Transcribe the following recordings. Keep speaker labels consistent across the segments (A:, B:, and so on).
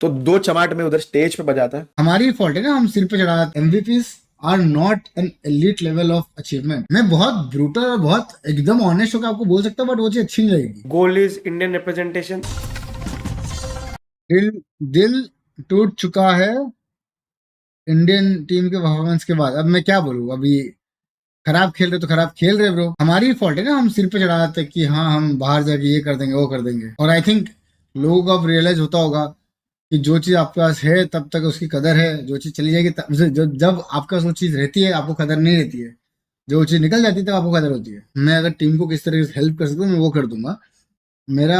A: तो 2 चमाट में उधर स्टेज पे बजाता।
B: हमारी फॉल्ट है ना, हम सिर पे चढ़ा। MVPs are not an elite level of achievement. मैं बहुत ब्रूटल और बहुत एकदम ऑनेस्ट होकर आपको बोल सकता हूँ, बट वो चीज अच्छी नहीं लगेगी।
A: Goal is Indian representation.
B: दिल दिल टूट चुका है इंडियन टीम के परफॉर्मेंस के बाद। अब मैं क्या बोलूँ, अभी खराब खेल रहे तो खराब खेल रहे ब्रो, हमारी फॉल्ट है ना, हम सिर पे चढ़ा देते कि हाँ हम बाहर जाके ये कर देंगे वो कर देंगे। और आई थिंक लोगों को अब रियलाइज होता होगा कि जो चीज आपके पास है तब तक उसकी कदर है, जो चीज चली जाएगी जब आपके पास वो चीज रहती है आपको कदर नहीं रहती है, जो चीज निकल जाती है तब आपको कदर होती है। मैं अगर टीम को किस तरह से हेल्प कर सकता हूँ मैं वो कर दूंगा। मेरा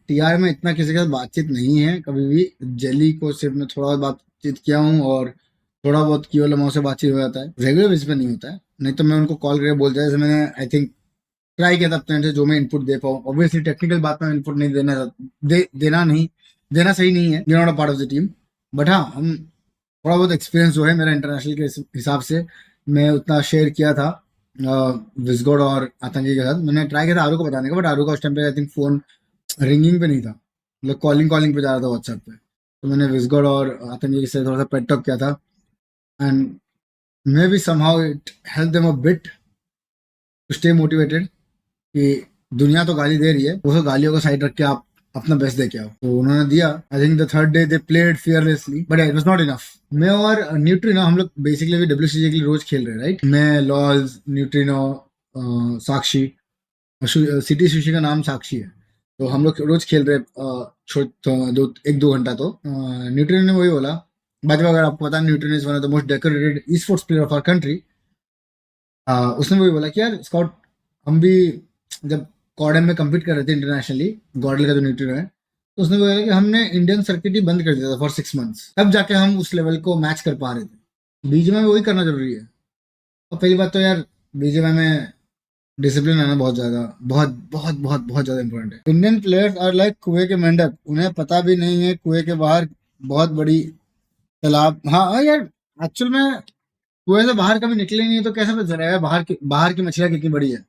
B: टीआर में इतना किसी के साथ बातचीत नहीं है कभी भी। जेली को सिर्फ मैं थोड़ा बहुत बातचीत किया हूँ, और थोड़ा बहुत केवल लम्हों से बातचीत हो जाता है, रेगुलर बेसिस पे नहीं होता है। नहीं तो मैं उनको कॉल करके बोल दिया, जैसे मैंने आई थिंक ट्राई किया था अपने end से जो मैं इनपुट दे पाऊँ। ऑब्वियसली टेक्निकल बात में इनपुट नहीं देना नहीं देना सही नहीं है, you not a part of the team. But हाँ, हम थोड़ा बहुत एक्सपीरियंस जो है मेरा इंटरनेशनल के हिसाब से, मैं उतना शेयर किया था विस्गोड और आतंकी के साथ। मैंने ट्राई किया था आरू को बताने का, बट आरू का उस टाइम पे आई थिंक फोन रिंगिंग पे नहीं था, मतलब कॉलिंग कॉलिंग पे जा रहा था व्हाट्सएप पे। तो मैंने विस्गोड और आतंकी से थोड़ा सा पेट टॉक किया था, and maybe somehow it help them a bit to stay motivated कि दुनिया तो गाली दे रही है, वो गालियों को साइड रख के आप अपना बेस्ट दे के आओ। तो उन्होंने दिया। I think the third day they played fearlessly, but it was not enough. मैं और न्यूट्रिनो हम लोग बेसिकली डब्ल्यूसीजी के लिए रोज खेल रहे हैं, राइट। मैं, लॉल्स, न्यूट्रिनो, साक्षी, सिटी सुशी का नाम साक्षी है, तो हम लोग रोज खेल रहे दो एक दो घंटा। तो न्यूट्रिनो ने वही बोला। बात अगर आपको पता है, Neutrino is one of the most decorated esports player of our country. उसने वही बोला कि यार स्काउट, हम भी जब कॉर्डन में कम्पीट कर रहे थे इंटरनेशनली, गॉडल का जो न्यूट्रिनो है, तो उसने बोला कि हमने इंडियन सर्किट ही बंद कर दिया था फॉर 6 मंथ्स, तब जाके हम उस लेवल को मैच कर पा रहे थे। बीजेएमआई में वही करना जरूरी है। और पहली बात तो यार, बीजेएमआई में डिसिप्लिन आना बहुत ज्यादा, बहुत बहुत बहुत बहुत ज्यादा इंपॉर्टेंट है। इंडियन प्लेयर्स आर लाइक कुएं के मेंढक, उन्हें पता भी नहीं है कुएं के बाहर बहुत बड़ी तालाब। हाँ हाँ यार, एक्चुअल में कुएं से बाहर कभी निकले नहीं है तो कैसे पता चलेगा बाहर की मछलियां कितनी बड़ी है।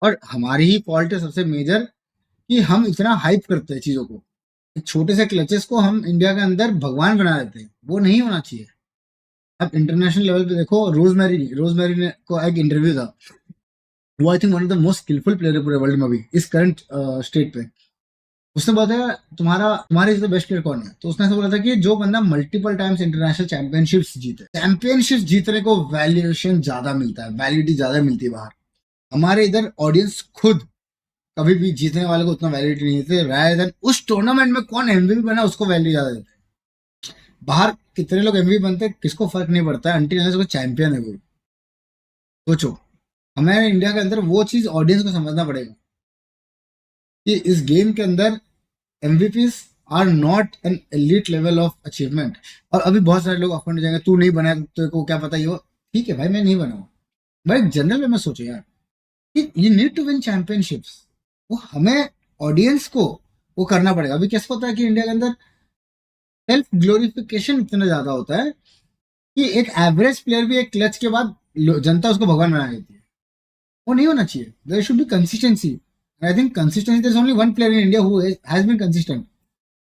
B: और हमारी ही फॉल्ट है सबसे मेजर कि हम इतना हाइप करते हैं चीजों को। एक छोटे से क्लचेस को हम इंडिया के अंदर भगवान बना देते हैं, वो नहीं होना चाहिए। अब इंटरनेशनल लेवल पे देखो, रोजमेरी ने को एक इंटरव्यू था। वो I think one of the most skilful player पूरे वर्ल्ड में अभी इस करंट स्टेट पे। उसने बताया तुम्हारे इज द बेस्ट प्लेयर कौन है, तो उसने ऐसा बोला था कि जो बंदा मल्टीपल टाइम्स इंटरनेशनल चैंपियनशिप्स जीते। चैंपियनशिप्स जीतने को वैल्यूएशन ज्यादा मिलता है, वैलिडिटी ज्यादा मिलती है बाहर। हमारे इधर ऑडियंस खुद कभी भी जीतने वाले को उतना वैलिडिटी नहीं देते, रादर देन उस टूर्नामेंट में कौन एमवीपी बना उसको वैल्यू ज्यादा देते हैं। बाहर कितने लोग एमवीपी बनते हैं किसको फर्क नहीं पड़ता है, अंटिल अनलेस वो चैंपियन है वो। सोचो, हमें इंडिया के अंदर वो चीज ऑडियंस को समझना पड़ेगा कि इस गेम के अंदर MVPs are not an elite level of achievement. और अभी बहुत सारे लोग ऑफेंड हो जाएंगे, तू नहीं बना है तो को क्या पता ये हो। ठीक है भाई, मैं नहीं बना हूं, भाई जनरल में मैं सोचो यार कि you need to win championships. वो हमें ऑडियंस को वो करना पड़ेगा। अभी कैसे होता है कि इंडिया के अंदर सेल्फ ग्लोरिफिकेशन इतना ज्यादा होता है कि एक एवरेज प्लेयर भी एक क्लच के बाद जनता उसको भगवान बना देती है। वो नहीं होना चाहिए। There should be consistency. I think consistency, there is only one player in India who has been consistent,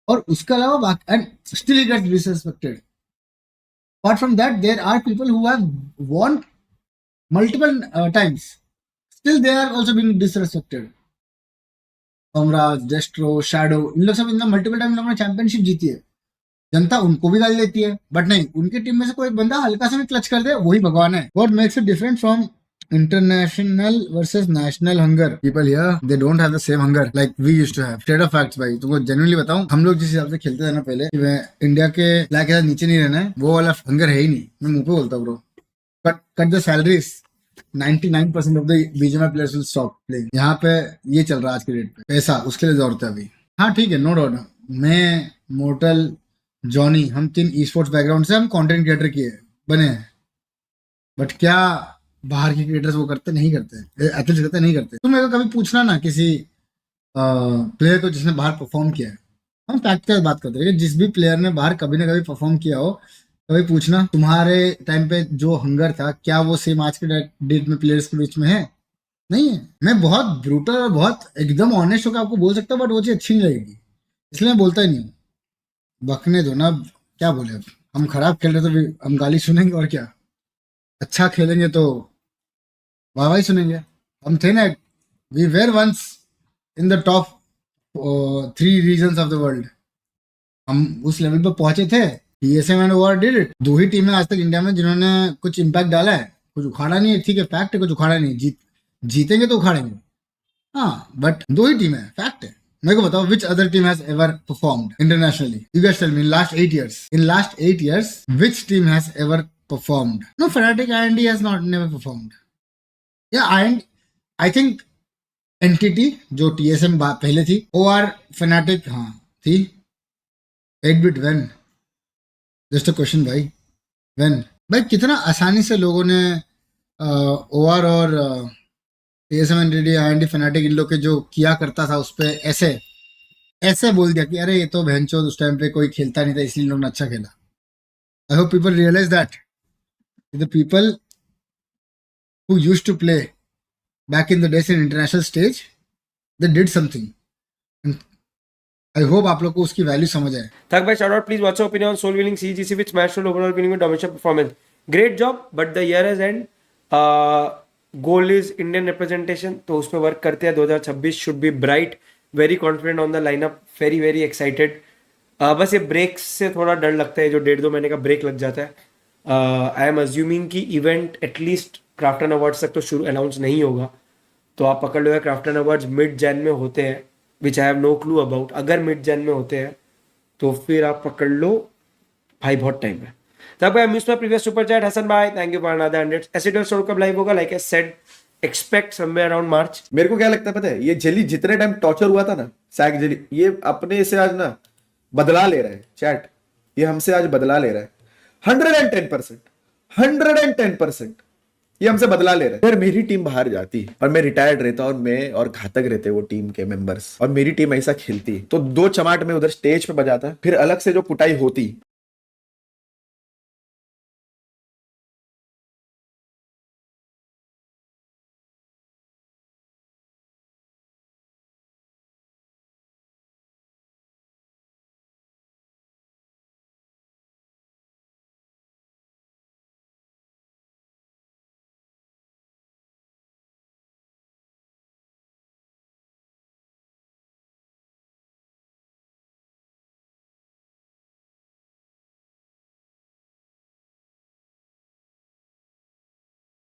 B: और उसके अलावा and still he gets disrespected. Apart from that there are people who have won multiple times, still they are also being disrespected. Kamraj, Destro, Shadow, इन लोग सब इतना multiple time लोगों ने championship जीती है। जनता उनको भी गाली देती है, बट नहीं, उनकी टीम में से कोई बंदा हल्का सा भी क्लच कर दे वही भगवान है। What makes it different from international versus national hunger? People here they don't have the same hunger like we used to have. State of facts भाई, तुमको जेन्युइनली बताऊं, हम लोग जिस हिसाब से खेलते थे ना पहले कि मैं इंडिया के फ्लैग के साथ नीचे नहीं रहना है, वो वाला हंगर है ही नहीं। मैं मुंह पे बोलता हूं bro. Cut the salaries, 99% of the BGMI players will stop playing. यहाँ पे ये चल रहा है आज के डेट पे, पैसा उसके लिए जरूरत है अभी। हाँ ठीक है, नो डाउट। मैं, मोर्टल, जॉनी, हम तीन ई स्पोर्ट्स बैकग्राउंड से हम कंटेंट क्रिएटर किए बने हैं, बट क्या बाहर के क्रिएटर्स वो करते? नहीं करते, एथलीट्स करते नहीं करते। तुम मेरे को कभी पूछना ना किसी प्लेयर को जिसने बाहर परफॉर्म किया है, हम फैक्ट की बात करते हैं, जिस भी प्लेयर ने बाहर कभी ना कभी परफॉर्म किया हो, कभी पूछना तुम्हारे टाइम पे जो हंगर था क्या वो सेम आज के डेट में प्लेयर्स के बीच में है? नहीं है। मैं बहुत ब्रूटल और बहुत एकदम ऑनेस्ट होकर आपको बोल सकता हूँ, बट वो चीज अच्छी नहीं लगेगी, इसलिए मैं बोलता ही नहीं हूँ। बकने दो ना, अब क्या बोले। अब हम खराब खेल रहे तो भी हम गाली सुनेंगे, और क्या। अच्छा खेलेंगे तो वाह वाही सुनेंगे। हम थे ना, we were once in the top 3 regions of the world. हम उस लेवल पर पहुंचे थे। TSM and OR did it. 2 ही टीमें आज तक इंडिया में जिन्होंने कुछ इम्पैक्ट डाला है, कुछ उखाड़ा नहीं है। ठीक है, फैक्ट है, कुछ उखाड़ा नहीं। जीतेंगे तो उखाड़ेंगे। हाँ, बट 2 ही टीम है, फैक्ट है। मेरे को बताओ, which other team has ever performed internationally? You guys tell me, in last 8 years. In last 8 years, which team has ever performed? No, Fnatic IND has not never performed. Yeah, I think NTT जो TSM पहले थी, OR Fnatic हाँ थी। 8 bit when? Just a question भाई, when? भाई कितना आसानी से लोगों ने ओआर और टीएसएम एनटीटी आईएनडी Fnatic इन लोग के जो किया करता था उस पे ऐसे ऐसे बोल दिया कि अरे ये तो बहनचोद उस टाइम पे कोई खेलता नहीं था इसलिए इन लोग ने अच्छा खेला। I hope people realize that the people who used to play back in the days in international stage, they did something. I hope आप लोग को उसकी वैल्यू समझ आए।
A: Thak bhai, shout out. Please, what's your opinion on Soul Winning CGC with Smash Roll overall winning with domination performance? Great job, but the year has end. Goal is Indian representation. तो उस पर work करते हैं. 2026 should be bright. Very confident on the lineup. Very very excited. बस ये breaks से थोड़ा डर लगता है, जो 1.5-2 महीने का ब्रेक लग जाता है. आई एम अज्यूमिंग कि इवेंट एटलीस्ट क्राफ्टन अवार्ड्स तक तो शुरू अनाउंस नहीं होगा. तो आप पकड़ लो, क्राफ्टन अवार्ड्स मिड जैन में होते हैं, which I have no clue about. अगर मिड जैन में होते हैं तो फिर आप पकड़ लो भाई, बहुत टाइम है. तब I miss my previous super chat. Hasan भाई, थैंक यू फॉर अनदर 100. एसिडल स्टोर कब लाइव होगा? Like I said, expect somewhere around March.
C: मेरे को क्या लगता है पता है, ये जेली जितने टाइम टॉर्चर हुआ था ना, सैक जेली, ये अपने से आज ना बदला ले रहा है चैट. ये हमसे आज बदला ले रहा है 110%. 110% ये हमसे बदला ले रहा है. अगर मेरी टीम बाहर जाती और मैं रिटायर्ड रहता और मैं और घातक रहते वो टीम के मेंबर्स, और मेरी टीम ऐसा खेलती, तो 2 चमाट में उधर स्टेज पे बजाता, फिर अलग से जो कुटाई होती.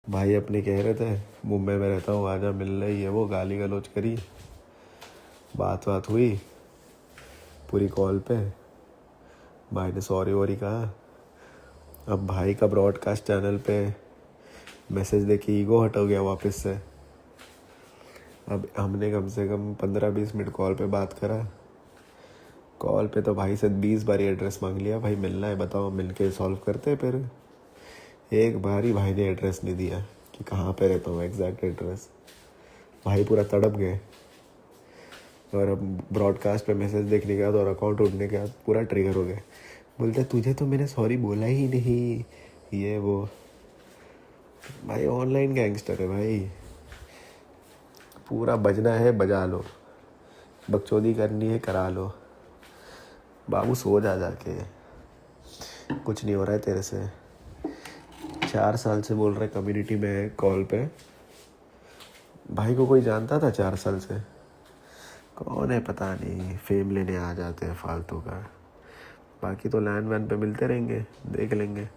C: भाई अपने कह रहे थे मुंबई में रहता हूँ, आजा मिल रही है, वो गाली गलौज करी, बात हुई पूरी कॉल पे. भाई ने सॉरी वॉरी कहा. अब भाई का ब्रॉडकास्ट चैनल पे मैसेज देखी ईगो हट हो गया वापस से. अब हमने कम से कम 15-20 मिनट कॉल पे बात करा. कॉल पे तो भाई से 20 बार एड्रेस मांग लिया, भाई मिलना है बताओ, मिल के सॉल्व करते. फिर एक बार ही भाई ने एड्रेस नहीं दिया कि कहाँ पे रहता हूँ, एग्जैक्ट एड्रेस. भाई पूरा तड़प गए. और अब ब्रॉडकास्ट पे मैसेज देखने के बाद और अकाउंट उठने के बाद पूरा ट्रिगर हो गए. बोलते तुझे तो मैंने सॉरी बोला ही नहीं, ये वो. भाई ऑनलाइन गैंगस्टर है भाई. पूरा बजना है बजा लो, बकचोदी करनी है करा लो. बाबू सो जा जाके, कुछ नहीं हो रहा है तेरे से. 4 साल से बोल रहे कम्युनिटी में कॉल पे. भाई को कोई जानता था 4 साल से? कौन है पता नहीं, फेम लेने आ जाते हैं फालतू का. बाकी तो लैंड वैन पे मिलते रहेंगे, देख लेंगे.